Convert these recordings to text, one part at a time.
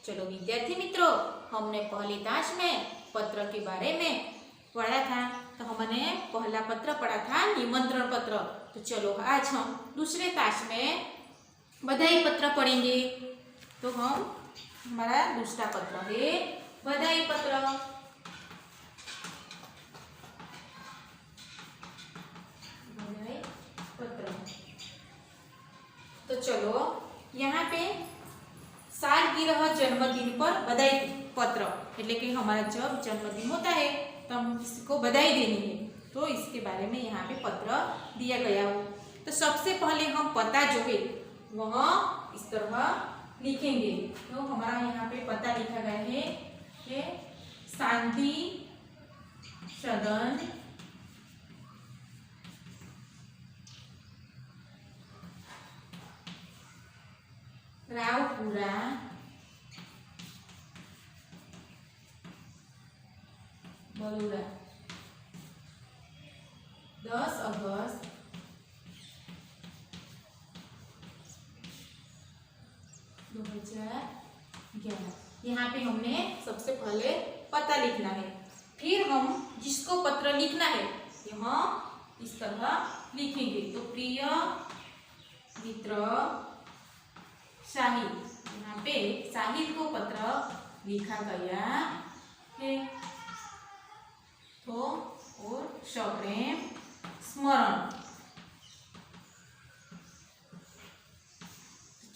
चलो विद्यार्थी मित्रों, हमने पहली ताश में पत्र के बारे में पढ़ा था। तो हमने पहला पत्र पढ़ा था निमंत्रण पत्र। तो चलो आज हम दूसरे ताश में बधाई पत्र पढ़ेंगे। तो हमारा दूसरा पत्र है बधाई पत्र। बधाई पत्र। तो चलो यहाँ पे सालगिरह जन्मदिन पर बधाई पत्र, એટલે कि हमारा जब जन्मदिन होता है तो हम किसी को बधाई देनी है, तो इसके बारे में यहाँ पे पत्र दिया गया हो। तो सबसे पहले हम पता जो है वह इस तरह लिखेंगे। तो हमारा यहाँ पे पता लिखा गया है कि शांति सदन रावपुरा बड़ौदा 10 अगस्त 2011। यहाँ पे हमने सबसे पहले पता लिखना है, फिर हम जिसको पत्र लिखना है यहाँ इस तरह लिखेंगे। तो प्रिय मित्र साहिल, यहाँ पे साहिल को पत्र लिखा गया है। तो और सप्रेम स्मरण।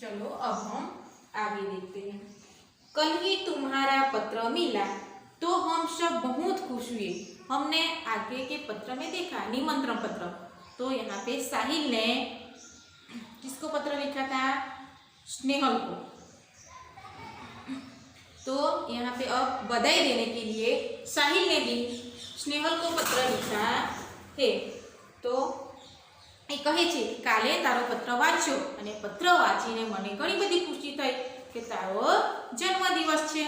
चलो अब हम आगे देखते हैं। कल ही तुम्हारा पत्र मिला तो हम सब बहुत खुश हुए। हमने आगे के पत्र में देखा निमंत्रण पत्र। तो यहाँ पे साहिल ने किसको पत्र लिखा था? स्नेहल को। तो यहाँ पे अब बधाई देने के लिए साहिल ने भी स्नेहल को पत्र लिखा है। तो એ કહે છે કાલે તારો પત્ર વાંચ્યો અને પત્ર વાંચીને મને ઘણી બધી ખુશી થઈ કે તારો जन्मदिवस છે।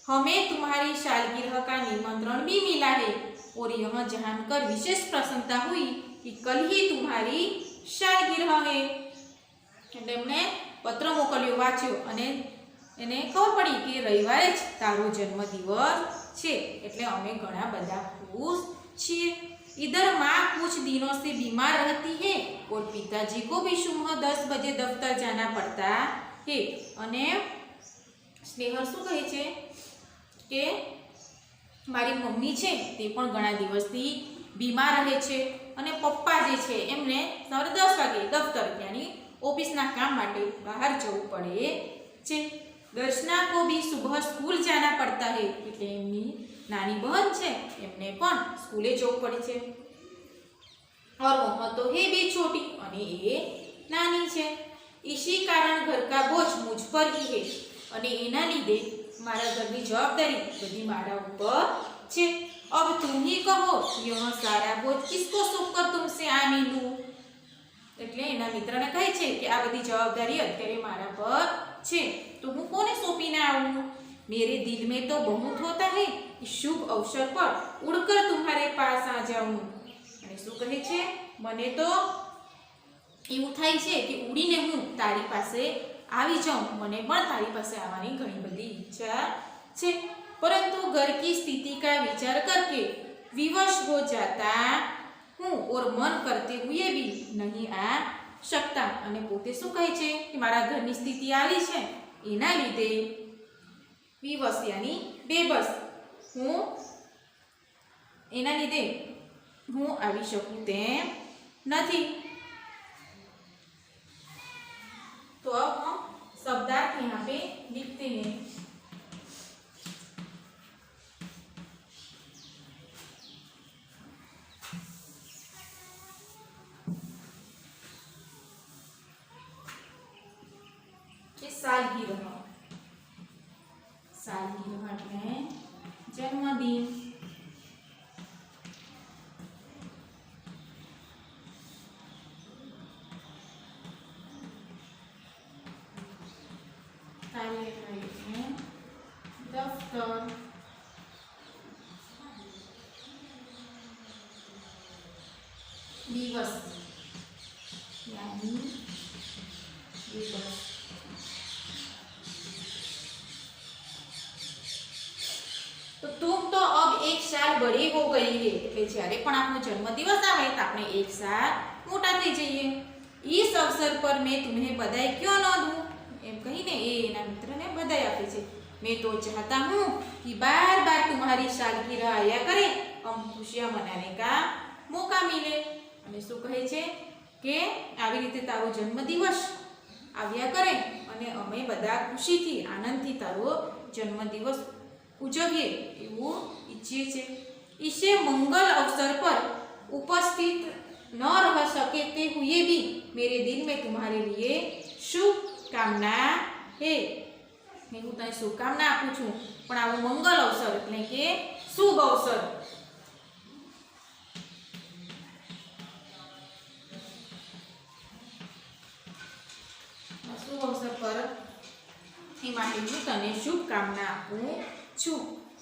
हमें तुम्हारी सालगिरह का निमंत्रण भी मिला है और यह जानकर विशेष प्रसन्नता हुई कि कल ही तुम्हारी सालगिरह है। એટલે એમને પત્ર મોકલ્યો, વાંચ્યો અને એને ખબર પડી કે રવિવારે જ તારો જન્મદિવસ છે, એટલે અમે ઘણા બધા ખુશ છીએ। इधर माँ कुछ दिनों से बीमार रहती है और पिताजी को भी सुबह 10 बजे दफ्तर जाना पड़ता है। અને સ્નેહલ શું કહે છે કે મારી મમ્મી છે તે પણ ઘણા દિવસથી બીમાર રહે છે અને પપ્પા જે છે એમને સવારે 10 વાગે દફતર यानी ઓફિસના કામ માટે બહાર જવું પડે છે। દર્શના को भी सुबह स्कूल जाना पड़ता है, એટલે એમની नानी बहन છે એમને પણ સ્કૂલે જવું પડે છે। और वह तो है भी छोटी અને એ નાની છે। इसी कारण घर का बोझ मुझ पर ही है અને એના લીધે મારા ઘરની જવાબદારી બધી મારા ઉપર છે। अब तुम ही कहो यह सारा बोझ किसको सौंपकर तुमसे आ मिलूं। એટલે એના મિત્રને કહે છે કે આ બધી જવાબદારી અત્યારે મારા પર છે, तो હું કોને સોંપીને આવું। मेरे दिल में तो बहुत होता है इस शुभ अवसर पर उड़कर तुम्हारे पास आ जाऊं। અને શું કહે છે? મને તો એવું થાય છે કે ઉડીને હું તારી પાસે આવી જાઉં। મને પણ તારી પાસે આવવાની ઘણી બધી ઈચ્છા છે, परंतु घर की स्थिति का विचार करके विवश हो जाता हूँ और मन करते हुए भी नहीं आ सकता। અને પોતે શું કહે છે કે મારા ઘરની સ્થિતિ આવી છે એના લીધે विवश यानी बेबस हूँ, एना लीधे हूँ आवी शकूं तेम नथी। तो अब हम शब्दार्थ यहाँ पे लिखते हैं। सालगिरह, सालगिरह એટલે जन्मदिन। કાર્યક્રમ દફતર। दिवस यानी दिवस। तो तुम तो अब 1 साल बड़ी हो गई है એટલે જ્યારે પણ આપણો જન્મદિવસ આવે તો આપણે 1 સાલ મોટા થઈ જઈએ। इस अवसर पर मैं तुम्हें बधाई क्यों न दूं એમ કહીને એ એના મિત્રને બધાઈ આપે છે। मैं तो चाहता हूँ कि बार बार तुम्हारी सालगिरह आया करे, हम खुशियां मनाने का मौका मिले। અને શું કહે છે કે આવી રીતે તારો જન્મદિવસ આવ્યા કરે અને અમે બધા ખુશીથી આનંદથી તારો જન્મદિવસ ઉજવીએ એવું ઈચ્છીએ છીએ। इसे मंगल अवसर पर उपस्थित न रह सके ते हुए भी मेरे दिल में तुम्हारे लिए शुभकामना है। मैं हूँ तने शुभकामना आपू छूँ पण आवो मंगल अवसर एटले के शुभ अवसर शुभ अवसर पर तने शुभकामना आपू छू।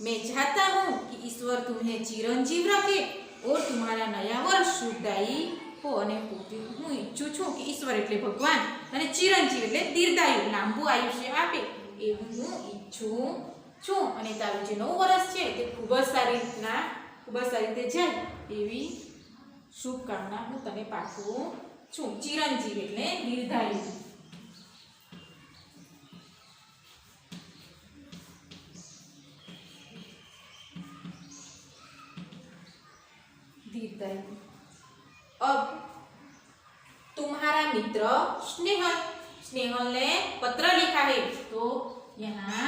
मैं चाहता हूँ कि ईश्वर तुम्हें चिरंजीव रखे और तुम्हारा नया वर्ष शुभदायी हो। અને હું ઈચ્છું છું કે ઈશ્વર એટલે ભગવાન અને ચિરંજીવ એટલે દીર્ઘાયુ લાંબુ આયુષ્ય આપે એવું હું ઈચ્છું છું। અને તારું જે નવું વર્ષ છે તે ખૂબ જ સારી રીતે જાય એવી શુભકામના હું તને પાઠવું છું। ચિરંજીવ એટલે દીર્ઘાયુ। अब तुम्हारा मित्र स्नेहल ने पत्र लिखा है तो यहाँ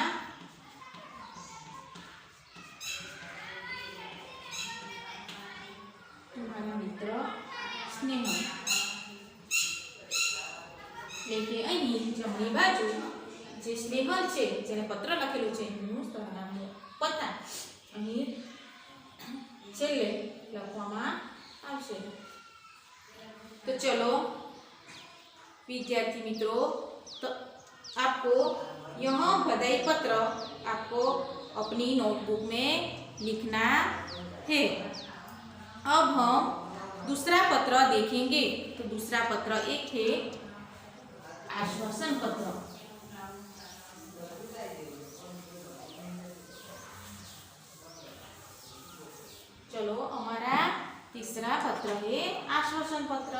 तुम्हारा मित्र स्नेहल लेके अहीं जमणी बाजू जे स्नेहल छे जेने पत्र लखेलुं छे एनुं सरनामું पता अहीं छेल्ले लखवामां आवशे। तो चलो विद्यार्थी मित्रों, तो आपको यह बधाई पत्र आपको अपनी नोटबुक में लिखना है। अब हम दूसरा पत्र देखेंगे। तो दूसरा पत्र एक है आश्वासन पत्र। चलो हमारा तीसरा पत्र है आश्वासन पत्र।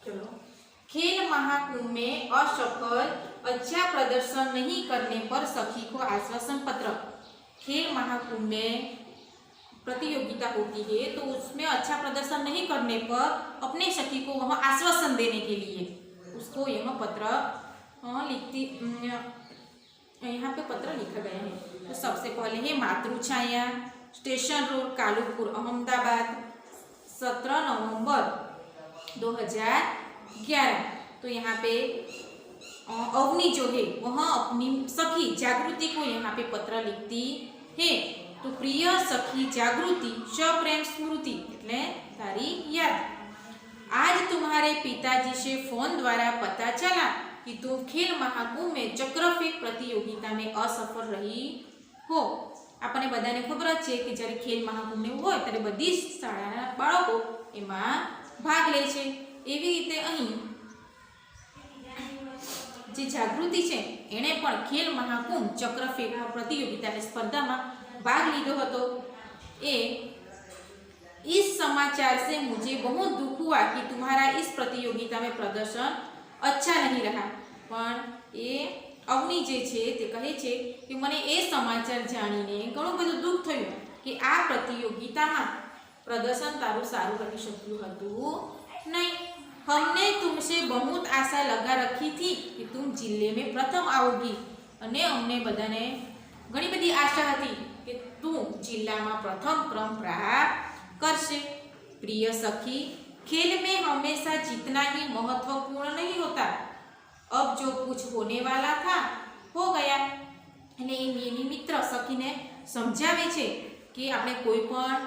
चलो खेल महाकुंभ में असफल अच्छा प्रदर्शन नहीं करने पर सखी को आश्वासन पत्र। खेल महाकुंभ में प्रतियोगिता होती है तो उसमें अच्छा प्रदर्शन नहीं करने पर अपने सखी को वह आश्वासन देने के लिए उसको यह पत्र लिखती यहाँ पे पत्र लिखा गया है। तो सबसे पहले है मातृछाया, स्टेशन रोड, कालुपुर, अहमदाबाद, 17 नवंबर 2011। तो यहाँ पे अवनी जो है वह अपनी सखी जागृति को यहाँ पे पत्र लिखती है। तो प्रिय सखी जागृति सप्रेम स्मृति એટલે તારી याद, आज तुम्हारे पिताजी से फोन द्वारा पता चला कि तुम खेल महाकुंभ में चक्रफेंक प्रतियोगिता में असफल रही हो। आपने बधाने खबर है कि जયારે खेल महाकुंभ ने होय ત્યારે બધી શાળાના બાળકો એમાં ભાગ લે છે। એવી રીતે અહીં જે જાગૃતિ છે એણે પણ ખેલ મહાકુંભ ચક્રફેંક प्रतियोगिताની સ્પર્ધામાં भाग लीधो हतो। इस समाचार से मुझे बहुत दुख हुआ कि तुम्हारा इस प्रतियोगिता में प्रदर्शन अच्छा नहीं रहा। पण ए अवनी जे छे ते कहे छे कि मने ए समाचार जाणीने घणुं बधुं दुख थयुं कि आ प्रतियोगितामां प्रदर्शन तारुं सारुं रही शक्युं हतुं नहीं। हमने तुमसे बहुत आशा लगा रखी थी कि तुम जिले में प्रथम आओगी अने अमने बधाने घणी बधी आशा हती कि तू जिला में प्रथम क्रम प्राप्त करशे। प्रिय सखी, खेल में हमेशा जीतना ही महत्वपूर्ण नहीं होता। अब जो कुछ होने वाला था हो गया। અને એની મિત્ર સખીને સમજાવે છે કે આપણે કોઈ પણ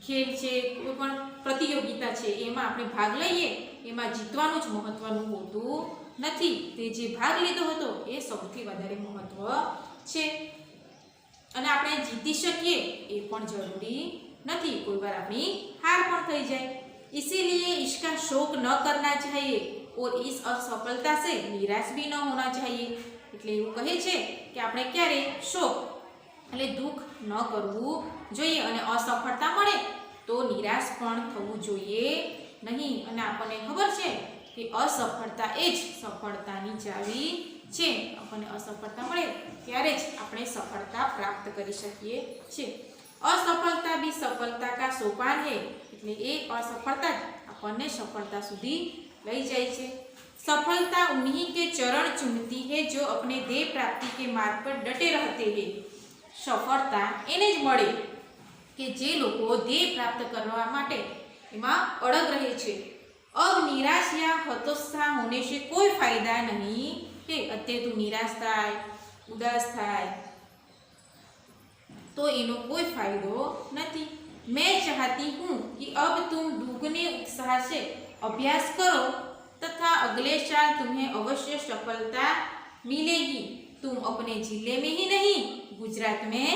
ખેલ છે, કોઈ પણ પ્રતિયોગિતા છે એમાં આપણે ભાગ લઈએ એમાં જીતવાનું જ મહત્વનું હોતું નથી। તે જે ભાગ લીધો હતો એ સૌથી વધારે મહત્વ છે। અને આપણે જીતી શકીએ એ પણ જરૂરી નથી, કોઈ વાર આપણી હાર पार पण थई जाए। इसीलिए इसका शोक न करना चाहिए और इस असफलता से निराश भी न होना चाहिए। એટલે એવું કહે છે કે આપણે ક્યારે શોક એટલે દુઃખ ન કરવું જોઈએ અને અસફળતા મળે તો નિરાશ પણ થવું જોઈએ નહીં। અને આપણને ખબર છે કે અસફળતા એ જ સફળતાની ચાવી છે। આપણને અસફળતા મળે ત્યારે જ આપણે સફળતા પ્રાપ્ત કરી શકીએ છીએ। असफलता भी सफलता का सोपान है એટલે એ असफलता જ આપણને સફળતા સુધી લઈ જાય છે। सफलता उन्हीं के चरण चूमती है जो अपने ध्येय प्राप्ति के मार्ग पर डटे रहते हैं। सफलता એને જ મળે કે જે લોકો ધ્યેય પ્રાપ્ત કરવા માટે એમાં અડગ રહે છે। अब निराश या हतोत्साह होने से कोई फायदा नहीं है। અત્યારે તું નિરાશ થાય ઉદાસ થાય तो इनो कोई फायदो नहीं। मैं चाहती हूँ कि अब तुम दुगने उत्साह से अभ्यास करो तथा अगले साल तुम्हें अवश्य सफलता मिलेगी। तुम अपने जिले में ही नहीं गुजरात में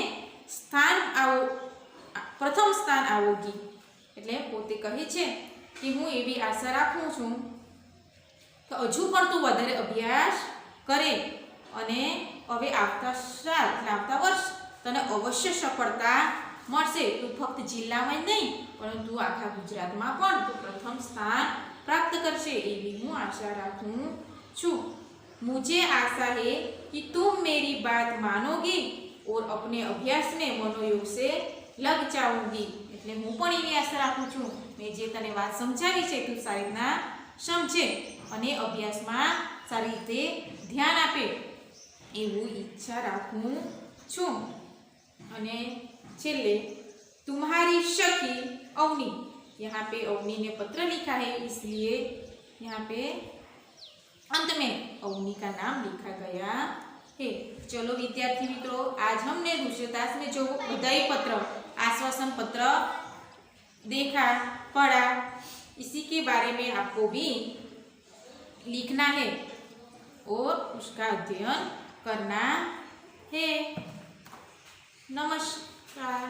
प्रथम स्थान आओगी। એટલે પોતે કહે છે કે હું એવી આશા રાખું છું કે હજુ પણ તું વધારે અભ્યાસ કરે અને હવે આવતા સાલ એટલે આવતા વર્ષ તને અવશ્ય સફળતા મળશે। તું ફક્ત જિલ્લામાં જ નહીં પરંતુ આખા ગુજરાતમાં પણ તું પ્રથમ સ્થાન प्राप्त करशे एवी हूँ आशा राखूं छूं। मुझे आशा है कि तुम मेरी बात मानोगी और अपने अभ्यास में मनोयोग से लग जाओगी। એટલે હું પણ એવી આશા રાખું છું મેં જે તને વાત સમજાવી છે તું સારી રીતના સમજે અને અભ્યાસમાં સારી રીતે ધ્યાન આપે એવું ઈચ્છા રાખું છું। અને છેલ્લે तुम्हारी सखी अवनी, यहाँ पे अवनी ने पत्र लिखा है इसलिए यहाँ पे अंत में अवनी का नाम लिखा गया है। चलो विद्यार्थी मित्रों, आज हमने ऋषिदास में जो बधाई पत्र आश्वासन पत्र देखा पढ़ा इसी के बारे में आपको भी लिखना है और उसका अध्ययन करना है। नमस्कार।